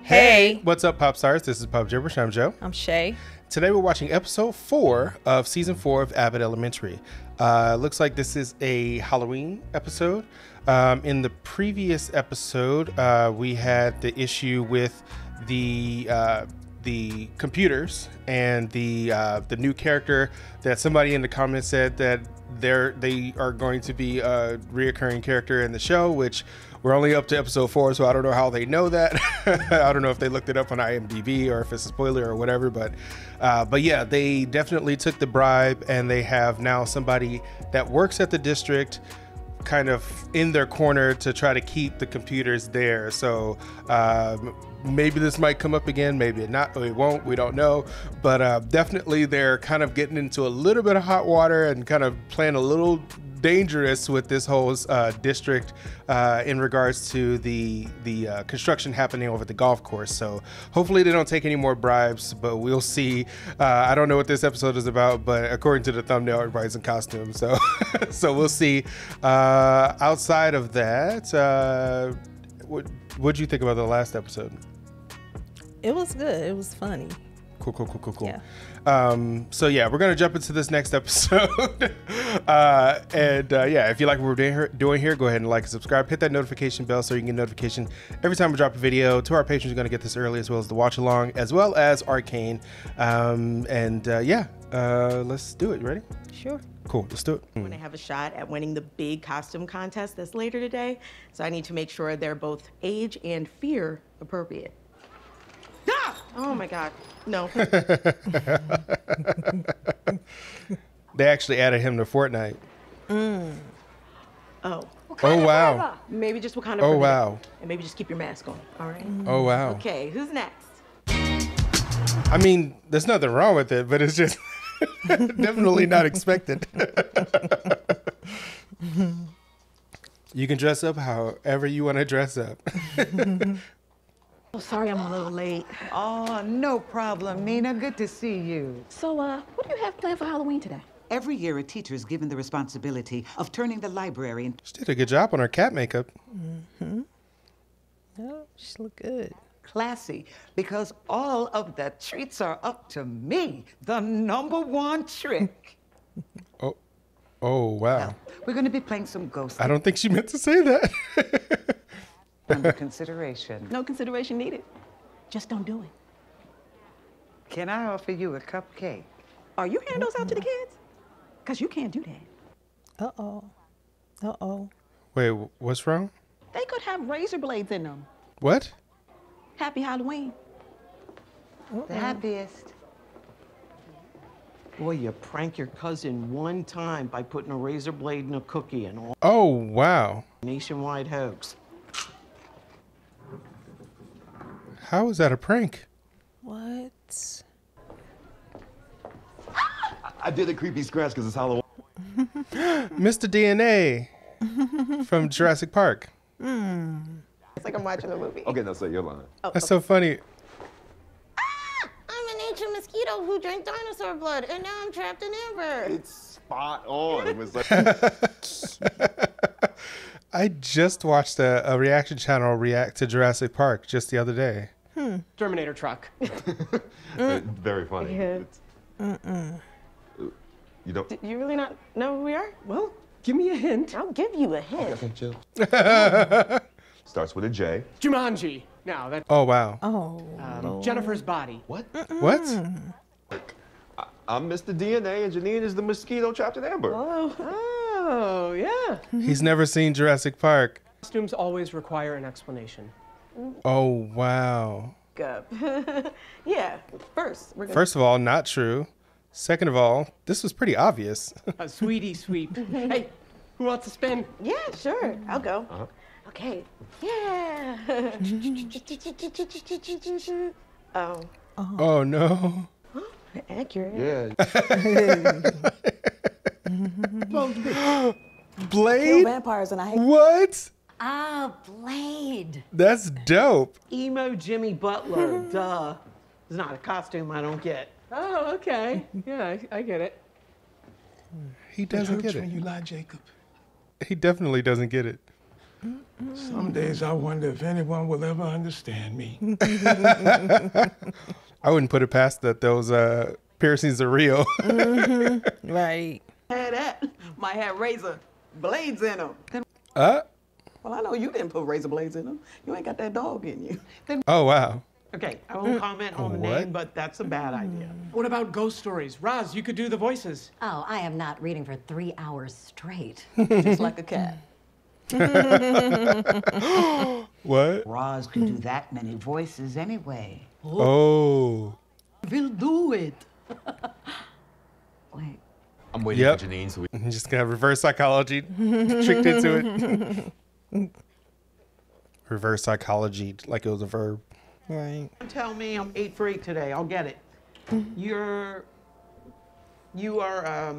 Hey! What's up, Pop Stars? This is PopJibberish. I'm Joe. I'm Shay. Today we're watching episode 4 of season 4 of Abbott Elementary. Looks like this is a Halloween episode. In the previous episode, we had the issue with the computers and the new character that somebody in the comments said that they are going to be a reoccurring character in the show, which we're only up to episode 4, so I don't know how they know that. I don't know if they looked it up on IMDb or if it's a spoiler or whatever, but yeah, they definitely took the bribe, and they have now somebody that works at the district kind of in their corner to try to keep the computers there. So maybe this might come up again, maybe it won't, we don't know, but definitely they're kind of getting into a little bit of hot water and kind of playing a little dangerous with this whole district in regards to the construction happening over the golf course. So hopefully they don't take any more bribes, but we'll see. I don't know what this episode is about, but according to the thumbnail, everybody's in costume, so so we'll see. Outside of that, what'd you think about the last episode? It was good. It was funny. Cool. Yeah. So yeah, we're gonna jump into this next episode. Yeah, if you like what we're doing here, go ahead and like and subscribe. Hit that notification bell so you can get notification every time we drop a video. To our patrons, you're gonna get this early, as well as the watch along, as well as Arcane. Let's do it. You ready? Sure. Cool. Let's do it. I'm gonna have a shot at winning the big costume contest that's later today, so I need to make sure they're both age and fear appropriate. Ah! Oh my God, no. They actually added him to Fortnite. Oh. Oh wow. Maybe just Wakanda. Oh for a minute. wow. And maybe just keep your mask on. All right. Oh wow. Okay, who's next? I mean, there's nothing wrong with it, but it's just definitely not expected. You can dress up however you want to dress up. Oh, sorry, I'm a little late. Oh, no problem, Nina. Good to see you. So, what do you have planned for Halloween today? Every year, a teacher is given the responsibility of turning the library into She did a good job on her cat makeup. Oh, she looked good. classy, because all of the treats are up to me, the #1 trick. Oh wow. We're going to be playing some ghosts I don't think she meant to say that. under consideration. No consideration needed. Just don't do it. Can I offer you a cupcake? Are you handing those out to the kids? Because you can't do that. Uh-oh. Wait, what's wrong? They could have razor blades in them. What? Happy Halloween. The happiest. Boy, you prank your cousin one time by putting a razor blade in a cookie and all Oh wow. nationwide hoax. How is that a prank? What? I did a creepy scratch because it's Halloween. Mr. DNA from Jurassic Park. It's like I'm watching a movie. Okay, no, say your line. That's so funny. I'm an ancient mosquito who drank dinosaur blood, and now I'm trapped in amber. It's spot on. It was like, I just watched a reaction channel react to Jurassic Park just the other day. Terminator truck. very funny. Yeah. You don't. You really not know who we are? Well, give me a hint. I'll give you a hint. Okay, chill. Starts with a J. Jumanji. Now, that's Oh wow. Oh. Jennifer's body. What? What? I'm Mr. DNA, and Janine is the mosquito trapped in amber. Oh, yeah. He's never seen Jurassic Park. Costumes always require an explanation. Oh wow. Up. Yeah, first, we're gonna... First of all, not true. Second of all, this was pretty obvious. A sweetie sweep. Hey, who wants to spin? Yeah, sure, I'll go. Okay, yeah. Oh, Oh no. accurate. Yeah. Blade? Vampires and I hate. What? Ah, Blade. That's dope. Emo Jimmy Butler. Duh. It's not a costume I don't get. Oh, okay. Yeah, I get it. He doesn't get it. When you lie, Jacob. He definitely doesn't get it. Some days I wonder if anyone will ever understand me. I wouldn't put it past that those piercings are real. Right. Had that. Might have razor blades in them. Uh? Well, I know you didn't put razor blades in them. You ain't got that dog in you. Oh, wow. Okay, I won't comment on the What? name, but that's a bad idea. What about ghost stories? Roz, you could do the voices. Oh, I am not reading for 3 hours straight. Just like a cat. What? Roz could do that many voices anyway. Oh. We'll do it. Wait. I'm waiting Yep. for Janine so we I'm just gonna reverse psychology, tricked into it. Reverse psychology, like it was a verb. Right. Tell me I'm 8 for 8 today. I'll get it. You are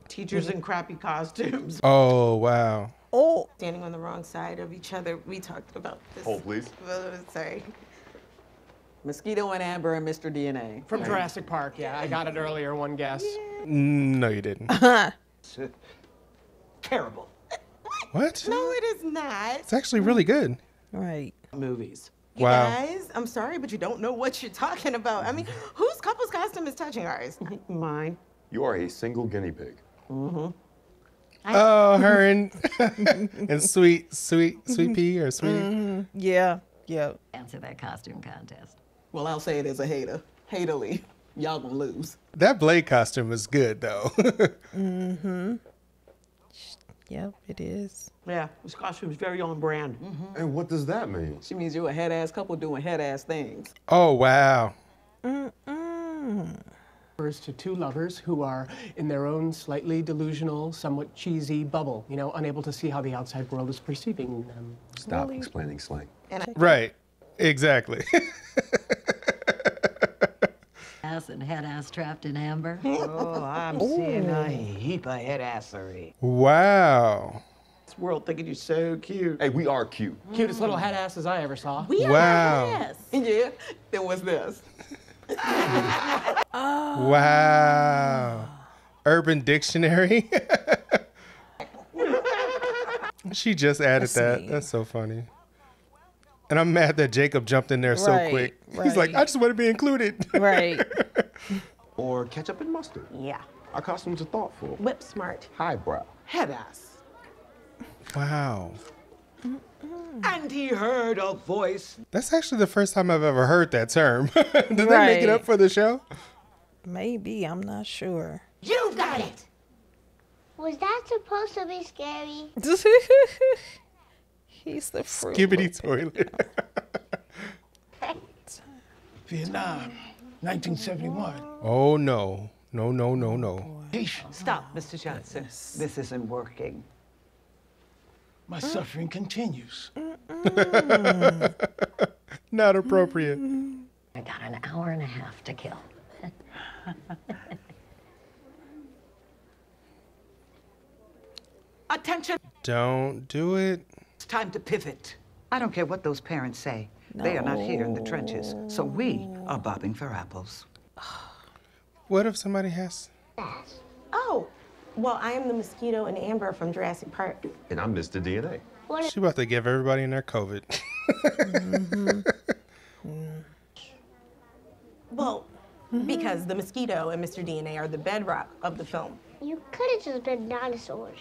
teachers in crappy costumes. Oh, wow. Oh. Standing on the wrong side of each other. We talked about this. Hold, please. Sorry. Mosquito and Amber and Mr. DNA. From Jurassic Park, yeah. I got it earlier, one guess. No, you didn't. Terrible. What? No, it is not. It's actually really good. Right. Movies. You Wow. guys, I'm sorry, but you don't know what you're talking about. I mean, whose couple's costume is touching ours? Mine. You are a single guinea pig. Oh, her and sweet pea or sweetie. Yeah. Yeah. Answer that costume contest. Well, I'll say it as a hater. Haterly. Y'all gonna lose. That Blade costume is good though. Yep, it is. Yeah, this costume's very on brand. And what does that mean? She means you're a head-ass couple doing head-ass things. Oh, wow. Refers to two lovers who are in their own slightly delusional, somewhat cheesy bubble, you know, unable to see how the outside world is perceiving them. Stop explaining slang. Right. Exactly. Ass and head ass trapped in amber. Oh, I'm seeing a heap of head assery. Wow. This world thinking you're so cute. Hey, we are cute. Cutest little head asses I ever saw. We are Wow. yes. Yeah, then what's this? Wow. Urban Dictionary. She just added that. see. That's so funny. And I'm mad that Jacob jumped in there so Right, quick. He's like, right. I just want to be included. Right. Or ketchup and mustard. Yeah. Our costumes are thoughtful. Whip smart. Highbrow. Head-ass. Wow. And he heard a voice. That's actually the first time I've ever heard that term. Did they make it Right. up for the show? Maybe. I'm not sure. You got it. Was that supposed to be scary? He's the fruit. Skibbity toilet. Vietnam, 1971. Oh, no. No, no, no, no. Stop, Mr. Johnson. This isn't working. My suffering continues. Not appropriate. I got an hour and a half to kill. Attention. Don't do it. It's time to pivot. I don't care what those parents say. They are not here in the trenches, so we are bobbing for apples. What if somebody has... Oh, well, I am the mosquito and Amber from Jurassic Park. And I'm Mr. DNA. She about to give everybody in there COVID. Well, because the mosquito and Mr. DNA are the bedrock of the film. You could have just been dinosaurs.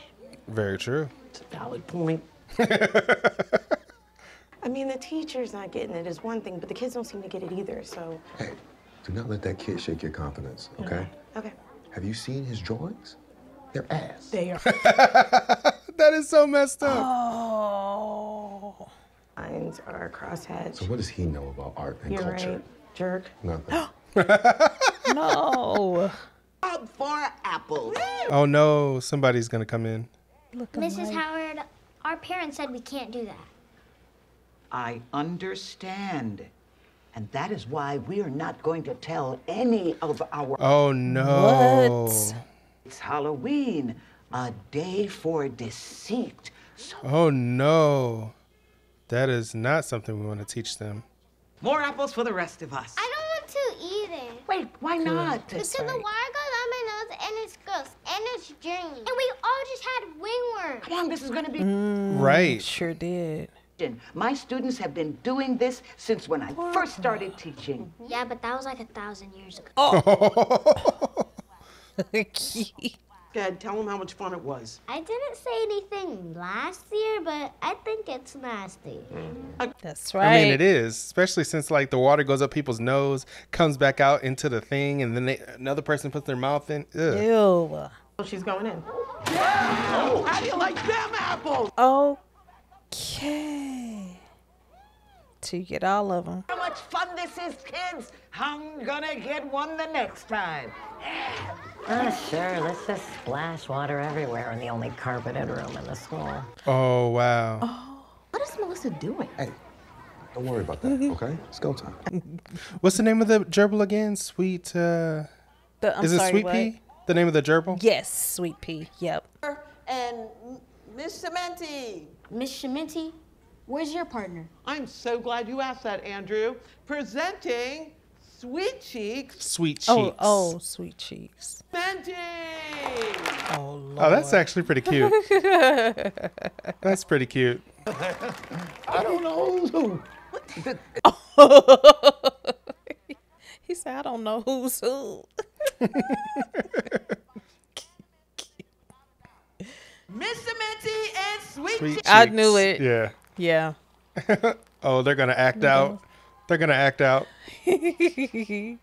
Very true. It's a valid point. I mean, the teacher's not getting it is one thing, but the kids don't seem to get it either, so. Hey, do not let that kid shake your confidence, okay? Okay. Have you seen his drawings? They're ass. They are. That is so messed up. Oh. Lines are crosshatched. So what does he know about art and You're culture? right, jerk. Nothing. No. Bob for apples. Oh, no. Somebody's going to come in. Mrs. Howard, our parents said we can't do that. I understand. And that is why we are not going to tell any of our... Oh, no. What? It's Halloween, a day for deceit. So Oh, no. That is not something we want to teach them. more apples for the rest of us. I don't want to either. Wait, why not? Because the wire goes on my nose and it's gross and it's dirty. And we all just had wingworm. Come on, this is gonna be... Right. Sure did. My students have been doing this since when I first started teaching. Yeah, but that was like 1,000 years ago. Go ahead, tell them how much fun it was. I didn't say anything last year, but I think it's nasty. That's right. I mean, it is, especially since like the water goes up people's nose, comes back out into the thing, and then another person puts their mouth in. Ugh. Ew. Oh, she's going in. Oh, how do you like them apples? Okay. To get all of them. How much fun this is, kids. I'm gonna get one the next time. Sure, let's just splash water everywhere in the only carpeted room in the school. Oh, wow. What is Melissa doing? Hey, don't worry about that, okay? It's go time. What's the name of the gerbil again? Sweet, I'm is it sorry, Sweet what? Pea? The name of the gerbil? Yes, Sweet Pea. Yep. And Miss Cementi. Miss Shimenti, where's your partner? I'm so glad you asked that, Andrew. Presenting Sweet Cheeks. Sweet Cheeks. Oh, Sweet Cheeks. Cementi. Oh, Lord. Oh, that's actually pretty cute. That's pretty cute. I don't know who. He said, I don't know who's who. Miss Cementi and Sweet Sweet Cheeks. I knew it. Yeah. Yeah. Oh, they're gonna act out. They're gonna act out. Thank you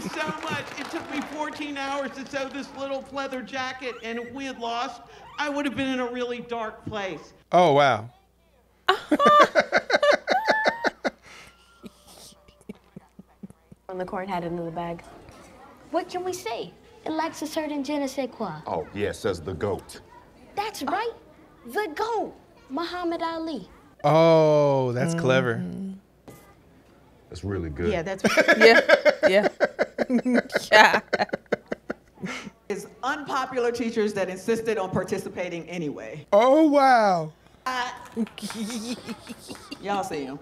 so much. It took me 14 hours to sew this little pleather jacket, and if we had lost, I would have been in a really dark place. Oh, wow. When the court had it in the bag. What can we say? It lacks a certain je ne sais quoi. Oh, yeah, says the GOAT. That's right. The GOAT, Muhammad Ali. Oh, that's clever. That's really good. Yeah, that's Yeah. Yeah. Is unpopular teachers that insisted on participating anyway. Oh, wow. Y'all see him.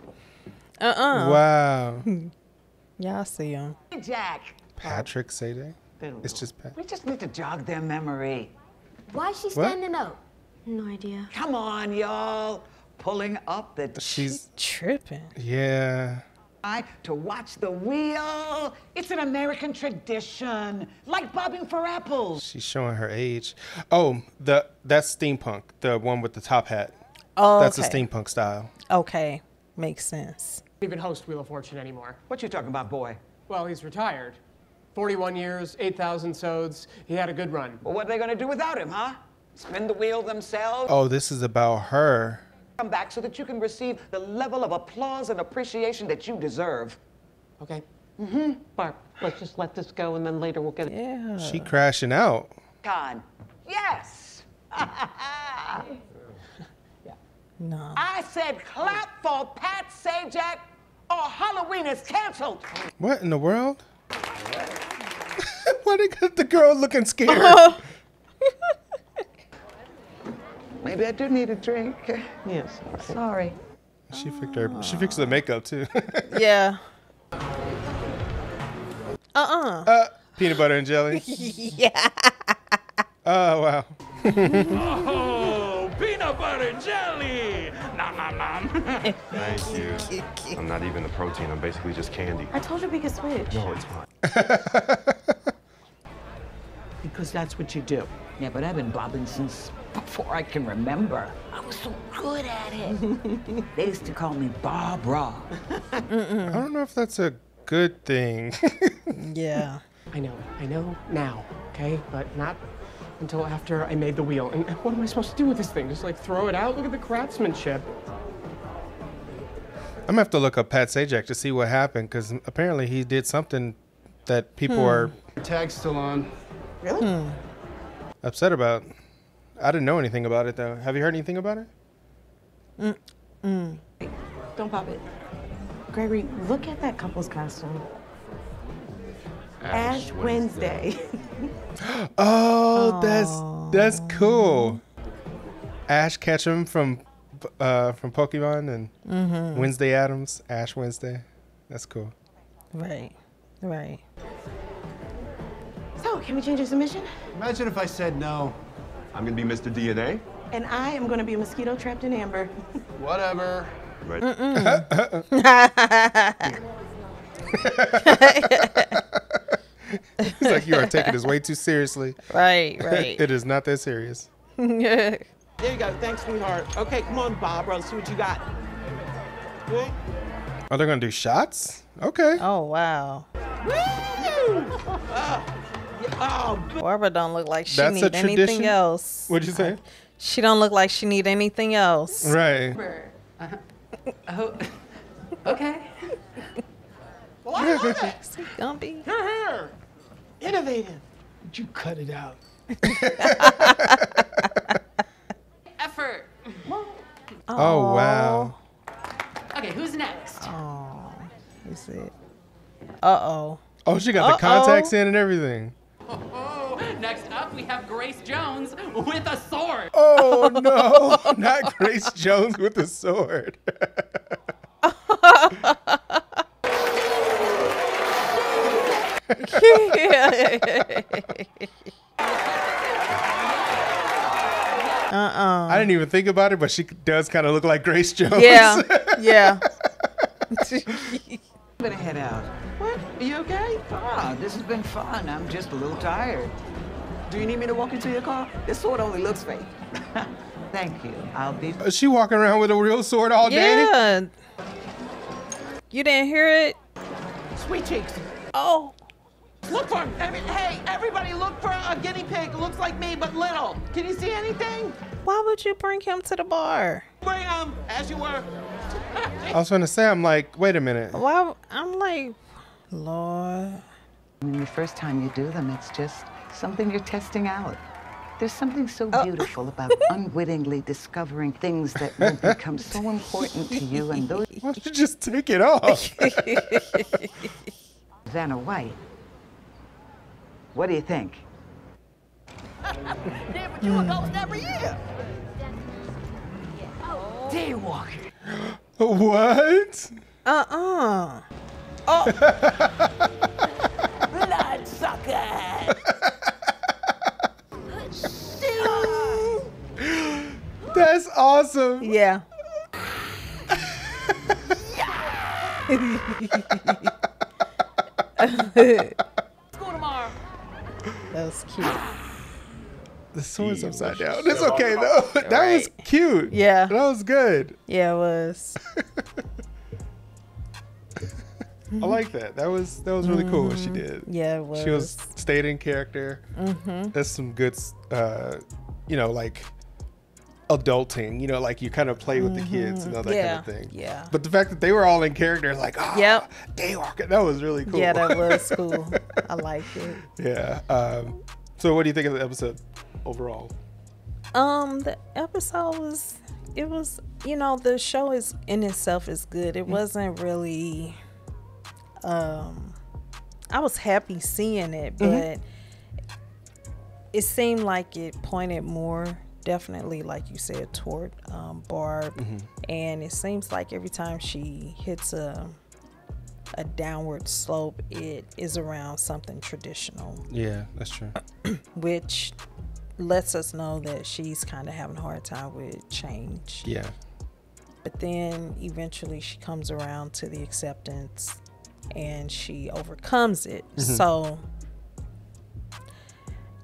Wow. Y'all see him. Hey, Jack. Patrick Sade? It's just Pat. We just need to jog their memory. Why is she standing up? No idea. Come on, y'all. Pulling up the She's tripping. Yeah. To watch the wheel. It's an American tradition, like bobbing for apples. She's showing her age. Oh, that's steampunk. The one with the top hat. Oh, that's a okay. steampunk style. Okay. Makes sense. Even host Wheel of Fortune anymore. What you talking about, boy? Well, he's retired. 41 years, 8,000 sods. He had a good run. Well, what are they gonna do without him, huh? Spin the wheel themselves? Oh, this is about her. Come back so that you can receive the level of applause and appreciation that you deserve. Okay. Barb, let's just let this go, and then later we'll get it. Yeah. She crashing out. Con. Yes! No. I said clap for Pat Sajak or Halloween is canceled. What in the world? Why they got the girl looking scared? Maybe I do need a drink. Yes. Sorry. She fixed the makeup too. Yeah. Peanut butter and jelly. Yeah. Oh, wow. Oh, peanut butter jelly! Nom nom nom. Thank you. I'm not even the protein. I'm basically just candy. I told you we could switch. No, it's fine. Because that's what you do. Yeah, but I've been bobbing since before I can remember. I was so good at it. They used to call me Barbara. I don't know if that's a good thing. Yeah. I know now, okay? But not until after I made the wheel. And what am I supposed to do with this thing? Just like throw it out? Look at the craftsmanship. I'm gonna have to look up Pat Sajak to see what happened, because apparently he did something that people are Tag's still on. Really? upset about. I didn't know anything about it though. Have you heard anything about it? Don't pop it. Gregory, look at that couple's costume. Ash Wednesday. Oh, that's cool. Ash Ketchum from Pokemon and Wednesday Addams, Ash Wednesday. That's cool. Right. So, can we change your submission? Imagine if I said no. I'm gonna be Mr. DNA. And I am going to be a mosquito trapped in amber. Whatever. Right. He's like, you are taking this way too seriously. Right. It is not that serious. There you go. Thanks, sweetheart. Okay, come on, Barbara. Let's see what you got. Good? Oh, they're gonna do shots? Okay. Oh, wow. Barbara don't look like she need anything else. What'd you say? She don't look like she need anything else. Right. Oh, okay. Well, I love it. Gumpy. Her hair. Innovative. Would you cut it out? Effort. Oh, wow. Okay, who's next? Oh, you see it. Uh-oh. Oh, she got the contacts in and everything. Oh, next up we have Grace Jones with a sword. Oh, no. Not Grace Jones with a sword. I didn't even think about it, but she does kind of look like Grace Jones. Yeah. I'm gonna head out. What? Are you okay? Ah, this has been fun. I'm just a little tired. Do you need me to walk into your car? This sword only looks fake. Thank you. I'll be... Is she walking around with a real sword all day? Yeah. You didn't hear it? Sweet cheeks. Oh. Look for him. Hey, everybody look for a guinea pig. Looks like me, but little. Can you see anything? Why would you bring him to the bar? Bring him, as you were. I was going to say, I'm like, wait a minute. Why? I'm like, Lord. And the first time you do them, it's just something you're testing out. There's something so beautiful about unwittingly discovering things that will become so important to you and those... Why don't you just take it off? Vanna White. What do you think? But you a ghost every year. Daywalker. What? Oh. Bloodsucker. That's awesome. Yeah. School tomorrow. That was cute. The sword's upside down. It's okay though. That was cute. Yeah. That was good. Yeah, it was. I like that. That was really cool what she did. Yeah, it was. She was stayed in character. That's some good, like adulting. Like you kind of play with the kids and all that kind of thing. Yeah. But the fact that they were all in character, like, Daywalker, that was really cool. Yeah, that was cool. I liked it. Yeah. So what do you think of the episode overall? The episode was, the show is in itself is good. It wasn't really, I was happy seeing it, but it seemed like it pointed more, definitely, like you said, toward Barb. And it seems like every time she hits a downward slope, it is around something traditional. Yeah, that's true. Which lets us know that she's kind of having a hard time with change. Yeah. But then eventually she comes around to the acceptance and she overcomes it. So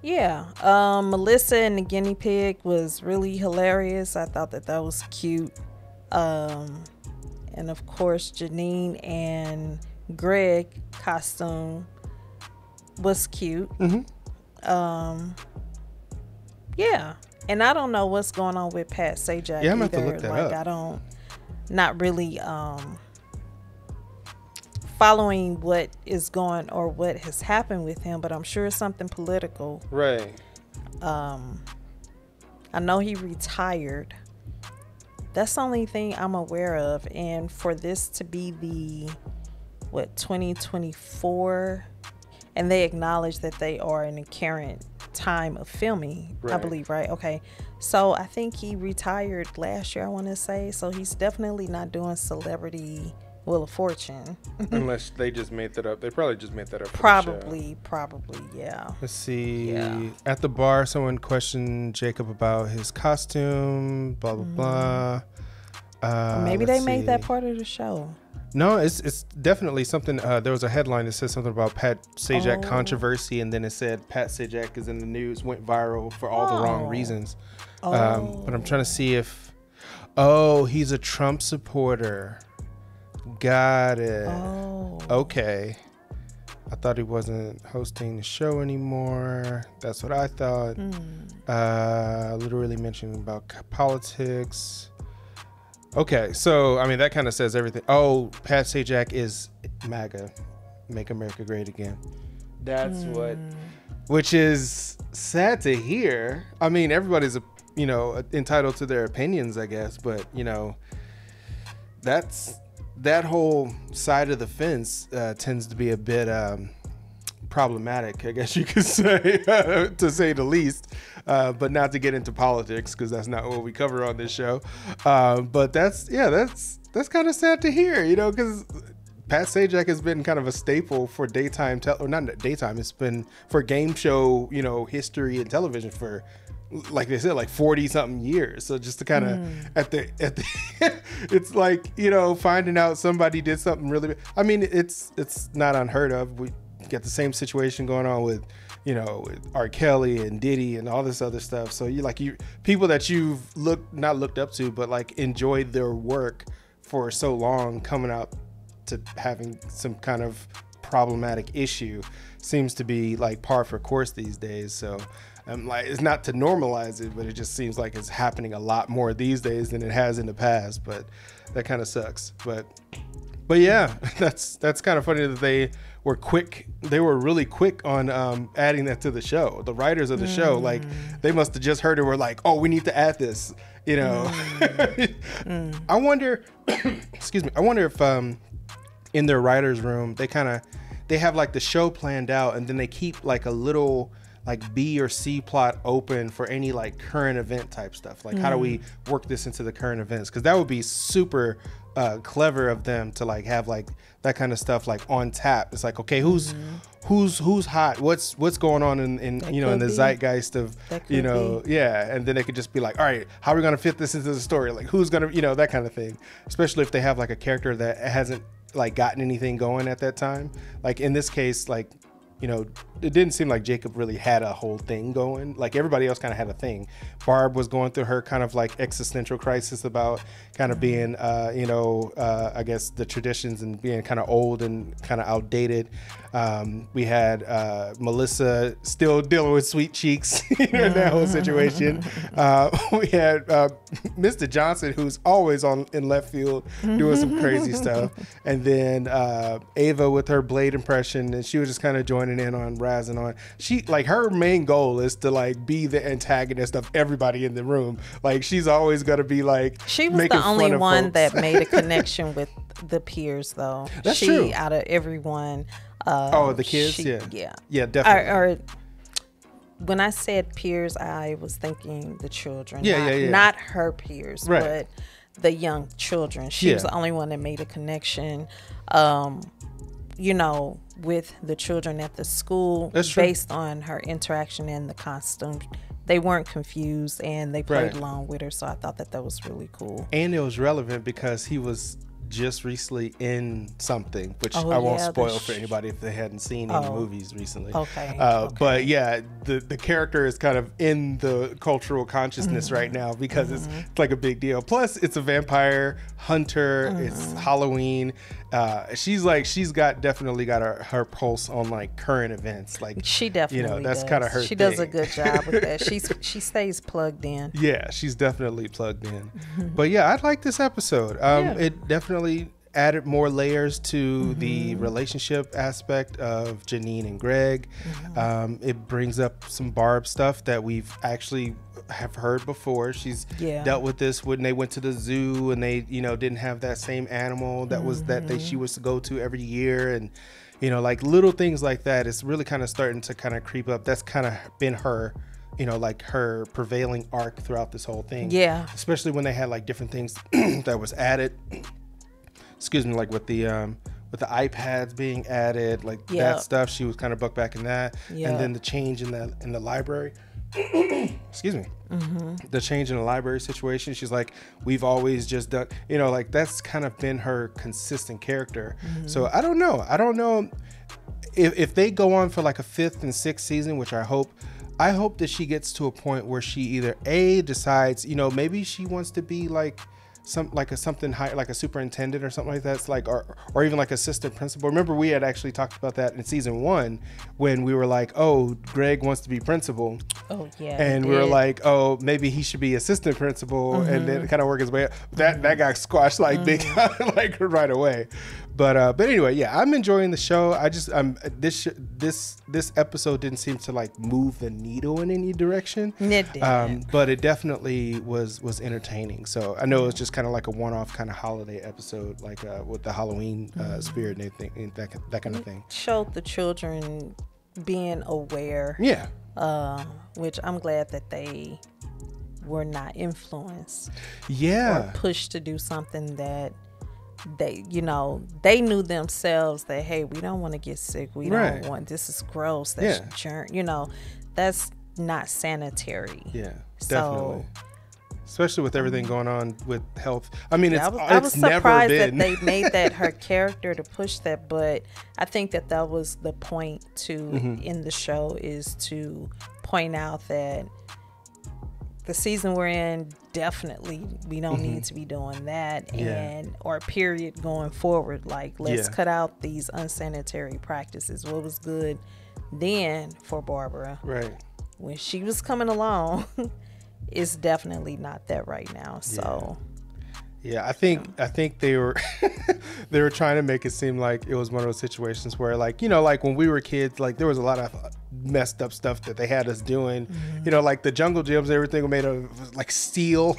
yeah, Melissa and the guinea pig was really hilarious. I thought that was cute. And of course Janine and Greg costume was cute. Yeah, and I don't know what's going on with Pat Sajak Yeah, I'm either. gonna have to look that up. Not really following what is going or what has happened with him, but I'm sure it's something political. Right. I know he retired. That's the only thing I'm aware of. And for this to be the 2024, and they acknowledge that they are in the current time of filming, I believe, right? Okay, so I think he retired last year, I want to say. So he's definitely not doing celebrity Wheel of Fortune. Unless they just made that up. They probably just made that up. Probably, yeah. Let's see. Yeah. At the bar, someone questioned Jacob about his costume, blah, blah, blah. Maybe they made that part of the show. No, it's definitely something. There was a headline that said something about Pat Sajak controversy, and then it said Pat Sajak is in the news, went viral for all the wrong reasons. But I'm trying to see if... Oh, he's a Trump supporter. Got it. Okay. I thought he wasn't hosting the show anymore. That's what I thought. Literally mentioning about politics. Okay, so I mean that kind of says everything. Oh, Pat Sajak is MAGA, Make America Great Again. That's what, which is sad to hear. I mean, everybody's entitled to their opinions, I guess, but that whole side of the fence tends to be a bit problematic, I guess you could say, to say the least. But not to get into politics, because that's not what we cover on this show. But that's kind of sad to hear, because Pat Sajak has been kind of a staple for daytime, or not daytime. It's been for game show, history and television for, like they said, like 40 something years. So just to kind of at the it's like, finding out somebody did something really, I mean, it's not unheard of. We get the same situation going on with, with R. Kelly and Diddy and all this other stuff. So people that you've not looked up to, but like enjoyed their work for so long, coming out to having some kind of problematic issue seems to be like par for course these days. So it's not to normalize it, but it just seems like it's happening a lot more these days than it has in the past. But that kind of sucks. But yeah, that's kind of funny that they were quick. They were really quick on adding that to the show. The writers of the show, like, they must have just heard it. Were like, oh, we need to add this. I wonder. Excuse me. I wonder if in their writers' room they have like the show planned out, and then they keep like a little like B or C plot open for any like current event type stuff. Like, how do we work this into the current events? Because that would be super clever of them to like have like that kind of stuff like on tap. It's like, okay, who's hot? What's going on in in the zeitgeist of and then they could just be like, all right, how are we gonna fit this into the story? Like, who's gonna that kind of thing. Especially if they have like a character that hasn't like gotten anything going at that time. Like in this case, like, it didn't seem like Jacob really had a whole thing going. Like everybody else kind of had a thing. Barb was going through her kind of like existential crisis about kind of being, I guess the traditions and being kind of old and kind of outdated. We had Melissa still dealing with sweet cheeks in that whole situation. We had Mr. Johnson, who's always in left field doing some crazy stuff. And then Ava with her Blade impression, and she was just kind of joining in on razzing on. She like her main goal is to like be the antagonist of everybody in the room. Like she's always gonna be like, she was the only one that made a connection with the peers though. That's true. Out of everyone. The kids. Yeah, definitely. Or when I said peers, I was thinking the children. Yeah. Not her peers, right, but the young children. She was the only one that made a connection. With the children at the school. That's true. Based on her interaction in the costume. They weren't confused and they played along with her. So I thought that was really cool. And it was relevant because he was just recently in something, which I won't spoil for anybody if they hadn't seen any movies recently. Okay. But yeah, the character is kind of in the cultural consciousness right now because it's like a big deal. Plus, it's a vampire hunter. It's Halloween. She's definitely got her pulse on like current events. Like she definitely that's does. kind of her. She thing. does a good job with that. She stays plugged in. Yeah, she's definitely plugged in. But yeah, I like this episode. It definitely added more layers to the relationship aspect of Janine and Greg. It brings up some Barb stuff that we've actually have heard before. She's dealt with this when they went to the zoo and they didn't have that same animal that was she was to go to every year, and like little things like that. It's really kind of starting to kind of creep up. That's kind of been her like her prevailing arc throughout this whole thing, especially when they had like different things that was added excuse me, like with the iPads being added, like that stuff, she was kind of buck back in that. And then the change in the library. Excuse me. The change in the library situation, she's like, we've always just done, you know, like that's kind of been her consistent character. So I don't know if they go on for like a 5th and 6th season, which I hope that she gets to a point where she either decides, you know, maybe she wants to be like something high, like a superintendent or something like that. It's like, or even like assistant principal. Remember, we had actually talked about that in season 1 when we were like, oh, Greg wants to be principal. Oh yeah. And we were like, oh, maybe he should be assistant principal, and then kind of work his way up. That got squashed like big, like right away. But anyway, yeah, I'm enjoying the show. I just this episode didn't seem to like move the needle in any direction. It didn't. But it definitely was entertaining. So I know it's just kind of like a one-off kind of holiday episode, like with the Halloween spirit and everything, that kind of thing. Showed the children being aware. Yeah. Which I'm glad that they were not influenced. Yeah. Or pushed to do something that they, you know, they knew themselves that, hey, we don't want to get sick. We don't want, this is gross. That's germ, you know, that's not sanitary. Yeah, definitely. Especially with everything going on with health. I mean, I was surprised that they made that her character to push that, but I think that was the point in the show, is to point out that the season we're in, definitely we don't need to be doing that, and or period going forward. Like, let's cut out these unsanitary practices. What was good then for Barbara, right, when she was coming along, it's definitely not that right now. So yeah, I think they were they were trying to make it seem like it was one of those situations where, like, you know, like when we were kids, like there was a lot of messed up stuff that they had us doing. You know, like the jungle gyms, everything was made of like steel.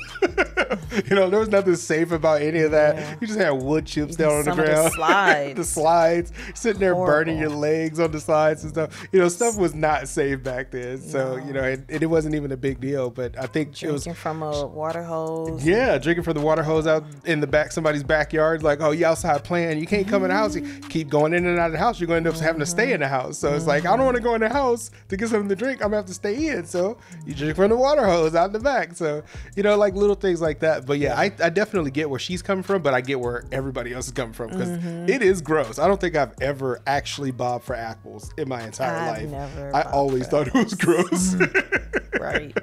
You know, there was nothing safe about any of that. You just had wood chips down on the ground. The slides. The slides, sitting there burning your legs on the slides and stuff. You know, stuff was not safe back then. So, you know, it wasn't even a big deal. But I think drinking from a water hose. Yeah, drinking from the water hose out in the back, somebody's backyard. Like, oh, you outside playing. You can't come in the house. You keep going in and out of the house. You're going to end up having to stay in the house. So it's like, I don't want to go in the house to get something to drink. I'm going to have to stay in. So you drink from the water hose out in the back. So, you know, like little things like that. But yeah, I definitely get where she's coming from, but I get where everybody else is coming from, because it is gross. I don't think I've ever actually bobbed for apples in my entire life. I always thought it was gross. Right.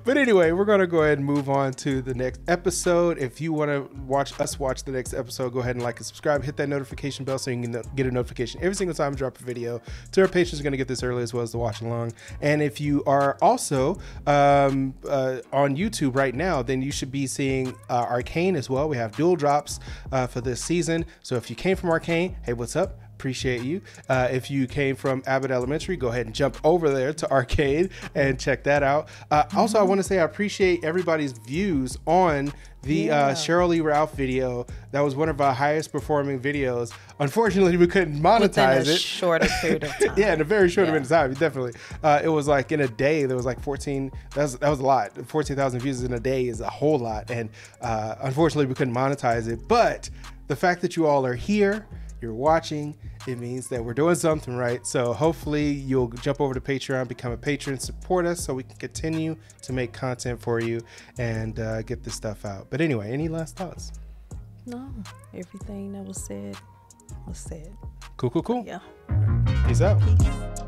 But anyway, we're going to go ahead and move on to the next episode. If you want to watch the next episode, go ahead and like and subscribe. Hit that notification bell so you can get a notification every single time I drop a video. So our patrons are going to get this early, as well as the watch along. And if you are also on YouTube right now, then you should be seeing Arcane as well. We have dual drops for this season. So if you came from Arcane, hey, what's up? Appreciate you. If you came from Abbott Elementary, go ahead and jump over there to Arcade and check that out. Also, I want to say I appreciate everybody's views on the Cheryl Lee Ralph video. That was one of our highest performing videos. Unfortunately, we couldn't monetize it. Shorter period of time. Yeah, in a very short amount of time, definitely. It was like in a day, there was like 14, that was a lot. 14,000 views in a day is a whole lot. And unfortunately, we couldn't monetize it. But the fact that you all are here, you're watching, it means that we're doing something right. So hopefully you'll jump over to Patreon, become a patron, support us so we can continue to make content for you and get this stuff out. But anyway, any last thoughts? No, everything that was said was said. Cool. Yeah. Peace out. Peace.